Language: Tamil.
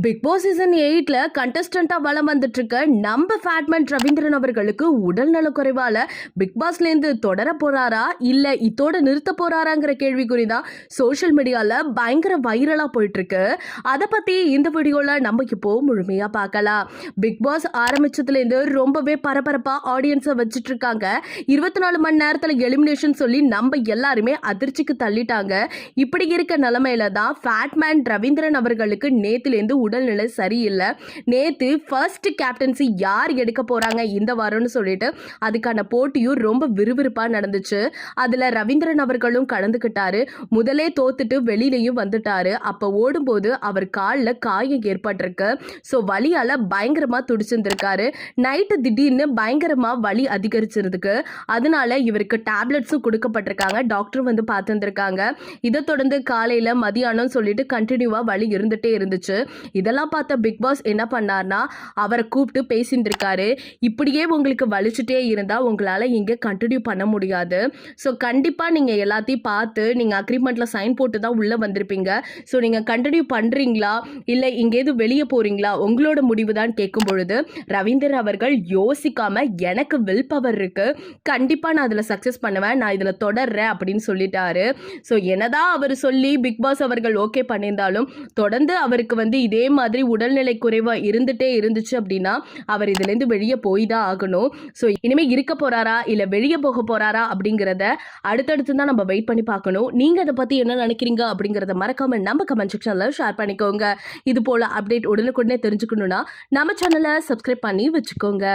பிக் பாஸ் சீசன் 8ல கண்டஸ்டண்டா வலம் வந்துட்டு இருக்க நம்ம ஃபேட்மேன் ரவீந்திரன் அவர்களுக்கு உடல் நலக்குறைவால பிக் பாஸ்ல இருந்து தொடர போறாரா இல்ல இதோட நிறுத்த போறாராங்கிற கேள்விக்குறி தான் சோஷியல் மீடியால பயங்கர வைரலா போயிட்டு இருக்கு. அதை பத்தி இந்த வீடியோல நம்ம இப்போ முழுமையா பார்க்கலாம். பிக் பாஸ் ஆரம்பிச்சதுல இருந்து ரொம்பவே பரபரப்பா ஆடியன்ஸை வச்சிட்டு இருக்காங்க. 24 மணி நேரத்துல எலிமினேஷன் சொல்லி நம்ம எல்லாருமே அதிர்ச்சிக்கு தள்ளிட்டாங்க. இப்படி இருக்க நிலைமையில தான் ஃபேட்மேன் ரவீந்திரன் அவர்களுக்கு நேத்திலேருந்து உடல்நிலை சரியில்லை. நேத்து ஃபர்ஸ்ட் கேப்டன்சி யார் எடுக்க போறாங்க இந்த வாரம்னு சொல்லிட்டு அதுக்கான போட்டியும் ரொம்ப விறுவிறுப்பா நடந்துச்சு. அதுல ரவீந்திரன் அவர்களும் கலந்துக்கிட்டாரு. முதலே தோத்துட்டு வெளியிலையும் வந்துட்டாரு. அப்ப ஓடும்போது அவர் காலில் காயம் ஏற்பட்டிருக்கு. ஸோ வலியால பயங்கரமா துடிச்சிருந்திருக்காரு. நைட்டு திடீர்னு பயங்கரமா வலி அதிகரிச்சிருக்கு. அதனால இவருக்கு டேப்லெட்ஸும் கொடுக்கப்பட்டிருக்காங்க. டாக்டர் வந்து பார்த்துருக்காங்க. இதை தொடர்ந்து காலையில மதியானம் சொல்லிட்டு கண்டினியூவா வலி இருந்துட்டே இருந்துச்சு. இதெல்லாம் பார்த்த பிக் பாஸ் என்ன பண்ணார்னா அவரை கூப்பிட்டு பேசியிருந்திருக்காரு. இப்படியே உங்களுக்கு வலிச்சுட்டே இருந்தா உங்களால இங்க கண்டினியூ பண்ண முடியாது. ஸோ கண்டிப்பா நீங்க எல்லாத்தையும் பார்த்து நீங்க அக்ரிமெண்ட்ல சைன் போட்டு தான் உள்ள வந்திருப்பீங்க. ஸோ நீங்க கண்டினியூ பண்றீங்களா இல்ல இங்கேது வெளியே போறீங்களா உங்களோட முடிவு தான் கேட்கும் பொழுது ரவீந்தர் அவர்கள் யோசிக்காம எனக்கு வில் பவர் இருக்கு, கண்டிப்பா நான் அதுல சக்சஸ் பண்ணுவேன், நான் இதுல தொடர்றேன் அப்படின்னு சொல்லிட்டாரு. ஸோ என்னதான் அவர் சொல்லி பிக் பாஸ் அவர்கள் ஓகே பண்ணியிருந்தாலும் தொடர்ந்து அவருக்கு வந்து இதே மாதிரி உடல்நிலை குறைவா இருந்துட்டே இருந்துச்சு அப்படின்னா அவர் இதுல இருந்து வெளியே போய் தான் ஆகணும். ஸோ இனிமே இருக்க போறாரா இல்ல வெளியே போக போறாரா அப்படிங்கிறத அடுத்தடுத்து தான் நம்ம வெயிட் பண்ணி பார்க்கணும். நீங்க அதை பத்தி என்ன நினைக்கிறீங்க அப்படிங்கறத மறக்காம நம்ம கமெண்ட் செக்ஷன்ல ஷேர் பண்ணிக்கோங்க. இது போல அப்டேட் உடனுக்குடனே தெரிஞ்சுக்கணும்னா நம்ம சேனலை சப்ஸ்கிரைப் பண்ணி வச்சுக்கோங்க.